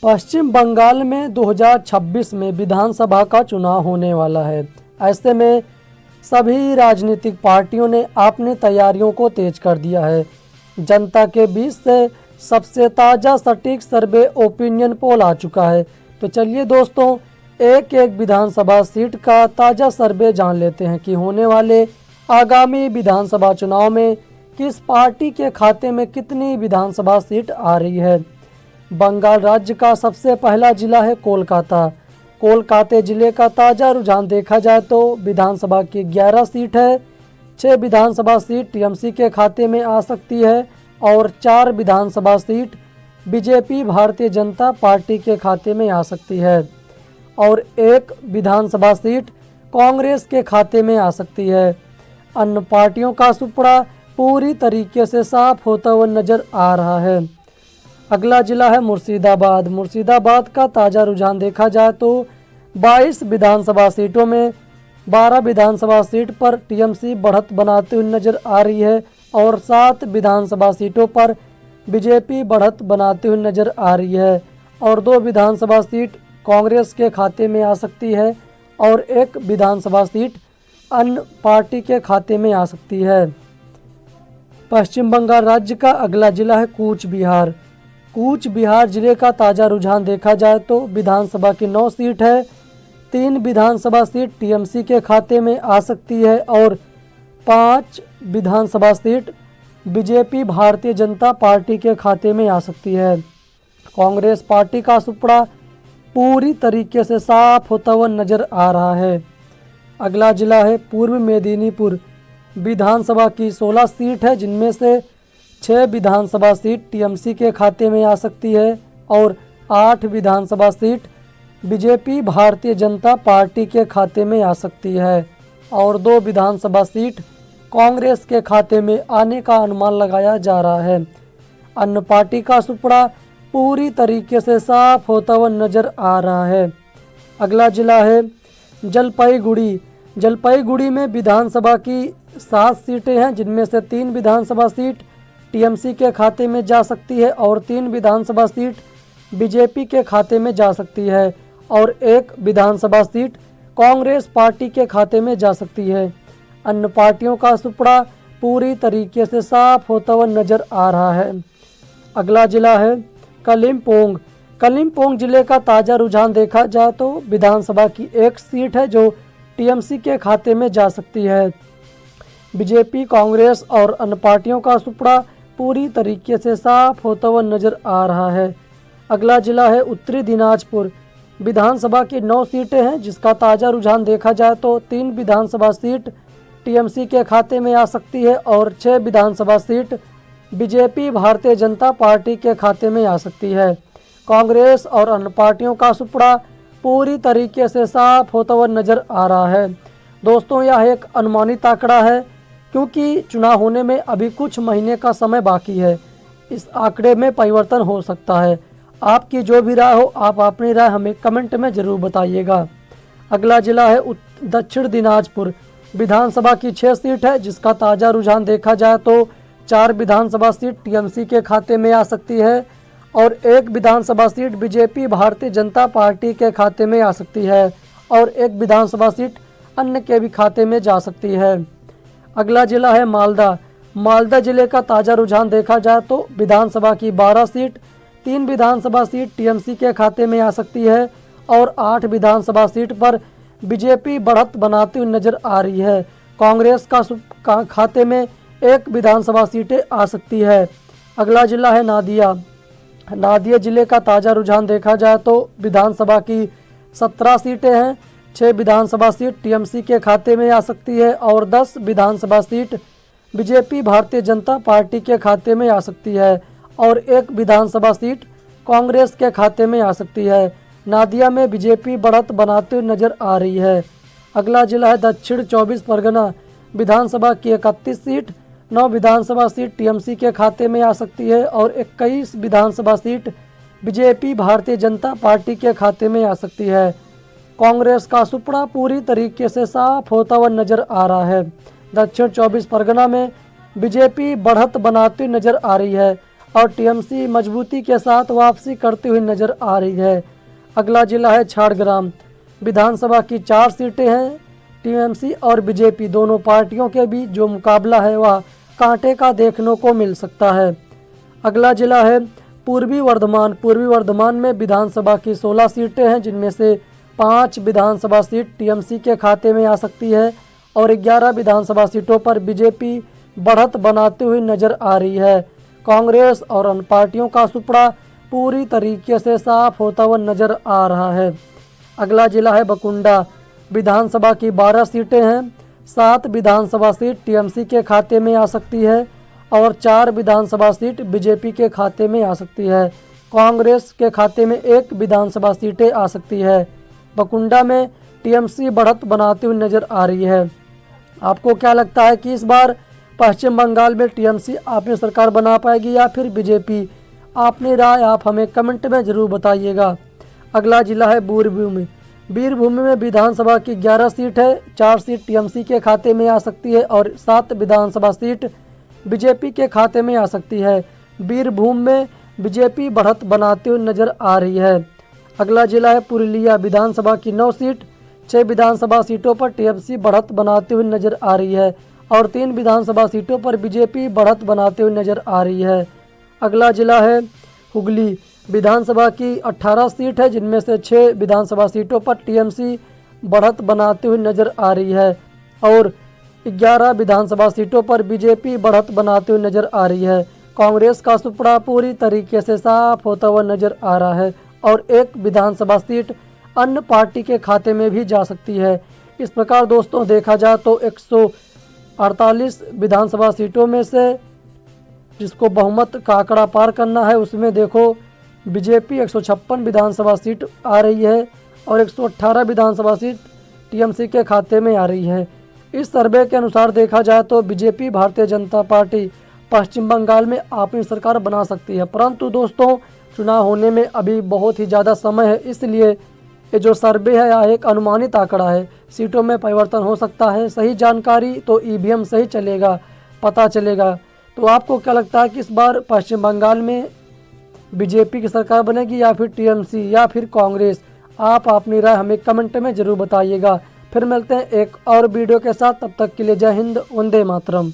पश्चिम बंगाल में 2026 में विधानसभा का चुनाव होने वाला है। ऐसे में सभी राजनीतिक पार्टियों ने अपनी तैयारियों को तेज कर दिया है। जनता के बीच से सबसे ताज़ा सटीक सर्वे ओपिनियन पोल आ चुका है। तो चलिए दोस्तों, एक एक विधानसभा सीट का ताज़ा सर्वे जान लेते हैं कि होने वाले आगामी विधानसभा चुनाव में किस पार्टी के खाते में कितनी विधानसभा सीट आ रही है। बंगाल राज्य का सबसे पहला जिला है कोलकाता। कोलकाता जिले का ताज़ा रुझान देखा जाए तो विधानसभा की 11 सीट है। 6 विधानसभा सीट टीएमसी के खाते में आ सकती है और 4 विधानसभा seat BJP Bharatiya Janata party के खाते में आ सकती है और 1 विधानसभा सीट कांग्रेस के खाते में आ सकती है। अन्य पार्टियों का सुपड़ा पूरी तरीके से साफ होता हुआ नजर आ रहा है। अगला जिला है मुर्शिदाबाद। मुर्शिदाबाद का ताज़ा रुझान देखा जाए तो 22 विधानसभा सीटों में 12 विधानसभा सीट पर टीएमसी बढ़त बनाते हुए नजर आ रही है और 7 विधानसभा सीटों पर बीजेपी बढ़त बनाते हुए नजर आ रही है और 2 विधानसभा सीट कांग्रेस के खाते में आ सकती है और 1 विधानसभा सीट अन्य पार्टी के खाते में आ सकती है। पश्चिम बंगाल राज्य का अगला जिला है कूच बिहार। कूच बिहार जिले का ताज़ा रुझान देखा जाए तो विधानसभा की 9 सीट है। 3 विधानसभा सीट टीएमसी के खाते में आ सकती है और 5 विधानसभा seat BJP Bharatiya Janata party के खाते में आ सकती है। कांग्रेस पार्टी का सुपड़ा पूरी तरीके से साफ होता हुआ नजर आ रहा है। अगला जिला है पूर्व मेदिनीपुर। विधानसभा की 16 सीट है जिनमें से 6 विधानसभा सीट टीएमसी के खाते में आ सकती है और 8 विधानसभा seat BJP Bharatiya Janata party के खाते में आ सकती है और 2 विधानसभा सीट कांग्रेस के खाते में आने का अनुमान लगाया जा रहा है। अन्य पार्टी का सुपड़ा पूरी तरीके से साफ होता हुआ नजर आ रहा है। अगला जिला है जलपाईगुड़ी। जलपाईगुड़ी में विधानसभा की 7 सीटें हैं जिनमें से 3 विधानसभा सीट टीएमसी के खाते में जा सकती है और 3 विधानसभा सीट बीजेपी के खाते में जा सकती है और 1 विधानसभा सीट कांग्रेस पार्टी के खाते में जा सकती है। अन्य पार्टियों का सुपड़ा पूरी तरीके से साफ होता हुआ नजर आ रहा है। अगला जिला है कलिम्पोंग। कलिम्पोंग जिले का ताज़ा रुझान देखा जाए तो विधानसभा की 1 सीट है जो टीएमसी के खाते में जा सकती है। बीजेपी, कांग्रेस और अन्य पार्टियों का सुपड़ा पूरी तरीके से साफ होता हुआ नजर आ रहा है। अगला जिला है उत्तरी दिनाजपुर। विधानसभा की 9 सीटें हैं जिसका ताज़ा रुझान देखा जाए तो 3 विधानसभा सीट टीएमसी के खाते में आ सकती है और 6 विधानसभा seat BJP Bharatiya Janata party के खाते में आ सकती है। कांग्रेस और अन्य पार्टियों का सुपड़ा पूरी तरीके से साफ होता हुआ नजर आ रहा है। दोस्तों, यह एक अनुमानित आंकड़ा है क्योंकि चुनाव होने में अभी कुछ महीने का समय बाकी है। इस आंकड़े में परिवर्तन हो सकता है। आपकी जो भी राय हो, आप अपनी राय हमें कमेंट में ज़रूर बताइएगा। अगला जिला है दक्षिण दिनाजपुर। विधानसभा की 6 सीट है जिसका ताज़ा रुझान देखा जाए तो 4 विधानसभा सीट टीएमसी के खाते में आ सकती है और 1 विधानसभा seat BJP Bharatiya Janata party के खाते में आ सकती है और 1 विधानसभा सीट अन्य के भी खाते में जा सकती है। अगला जिला है मालदा। मालदा जिले का ताज़ा रुझान देखा जाए तो विधानसभा की 12 सीट 3 विधानसभा सीट टीएमसी के खाते में आ सकती है और 8 विधानसभा सीट पर बीजेपी बढ़त बनाती हुई नजर आ रही है। कांग्रेस का खाते में 1 विधानसभा सीटें आ सकती है। अगला जिला है नादिया। नादिया जिले का ताज़ा रुझान देखा जाए तो विधानसभा की 17 सीटें हैं। 6 विधानसभा सीट टीएमसी के खाते में आ सकती है और 10 विधानसभा seat BJP Bharatiya Janata party के खाते में आ सकती है और 1 विधानसभा सीट कांग्रेस के खाते में आ सकती है। नादिया में बीजेपी बढ़त बनाते हुए नजर आ रही है। अगला जिला है दक्षिण 24 परगना। विधानसभा की 31 सीट 9 विधानसभा सीट टीएमसी के खाते में आ सकती है और 21 विधानसभा seat BJP Bharatiya Janata party के खाते में आ सकती है। कांग्रेस का सुपड़ा पूरी तरीके से साफ होता हुआ नजर आ रहा है। दक्षिण 24 परगना में बीजेपी बढ़त बनाती नजर आ रही है। और टीएमसी मजबूती के साथ वापसी करती हुई नजर आ रही है। अगला जिला है झारग्राम। विधानसभा की 4 सीटें हैं। टीएमसी और बीजेपी दोनों पार्टियों के बीच जो मुकाबला है वह कांटे का देखने को मिल सकता है। अगला जिला है पूर्वी वर्धमान। पूर्वी वर्धमान में विधानसभा की 16 सीटें हैं, जिनमें से 5 विधानसभा सीट टीएमसी के खाते में आ सकती है और 11 विधानसभा सीटों पर बीजेपी बढ़त बनाती हुई नजर आ रही है। कांग्रेस और अन्य पार्टियों का सुपड़ा पूरी तरीके से साफ होता हुआ नजर आ रहा है। अगला जिला है बकुंडा। विधानसभा की 12 सीटें हैं। 7 विधानसभा सीट टीएमसी के खाते में आ सकती है और 4 विधानसभा सीट बीजेपी के खाते में आ सकती है। कांग्रेस के खाते में 1 विधानसभा सीटें आ सकती है। बकुंडा में टीएमसी बढ़त बनाती हुई नजर आ रही है। आपको क्या लगता है कि इस बार पश्चिम बंगाल में टीएमसी अपनी सरकार बना पाएगी या फिर बीजेपी? अपनी राय आप हमें कमेंट में जरूर बताइएगा। अगला जिला है बीरभूम। बीरभूम में विधानसभा की 11 सीट है। 4 सीट टीएमसी के खाते में आ सकती है और 7 विधानसभा सीट बीजेपी के खाते में आ सकती है। बीरभूम में बीजेपी बढ़त बनाती हुई नजर आ रही है। अगला जिला है पुरुलिया। विधानसभा की 9 सीट, 6 विधानसभा सीटों पर टीएमसी बढ़त बनाती हुई नजर आ रही है और 3 विधानसभा सीटों पर बीजेपी बढ़त बनाते हुए नजर आ रही है। अगला जिला है हुगली। विधानसभा की 18 सीट है, जिनमें से 6 विधानसभा सीटों पर टीएमसी बढ़त बनाती हुई नजर आ रही है और 11 विधानसभा सीटों पर बीजेपी बढ़त बनाते हुए नजर आ रही है। कांग्रेस का सुपड़ा पूरी तरीके से साफ होता हुआ नजर आ रहा है और 1 विधानसभा सीट अन्य पार्टी के खाते में भी जा सकती है। इस प्रकार दोस्तों देखा जाए तो 148 विधानसभा सीटों में से जिसको बहुमत का आंकड़ा पार करना है, उसमें देखो बीजेपी 156 विधानसभा सीट आ रही है और 118 विधानसभा सीट टीएमसी के खाते में आ रही है। इस सर्वे के अनुसार देखा जाए तो बीजेपी भारतीय जनता पार्टी पश्चिम बंगाल में अपनी सरकार बना सकती है, परंतु दोस्तों चुनाव होने में अभी बहुत ही ज़्यादा समय है, इसलिए ये जो सर्वे है यह एक अनुमानित आंकड़ा है। सीटों में परिवर्तन हो सकता है। सही जानकारी तो ईवीएम से ही चलेगा, पता चलेगा। तो आपको क्या लगता है कि इस बार पश्चिम बंगाल में बीजेपी की सरकार बनेगी या फिर टीएमसी या फिर कांग्रेस? आप अपनी राय हमें कमेंट में ज़रूर बताइएगा। फिर मिलते हैं एक और वीडियो के साथ, तब तक के लिए जय हिंद, वंदे मातरम।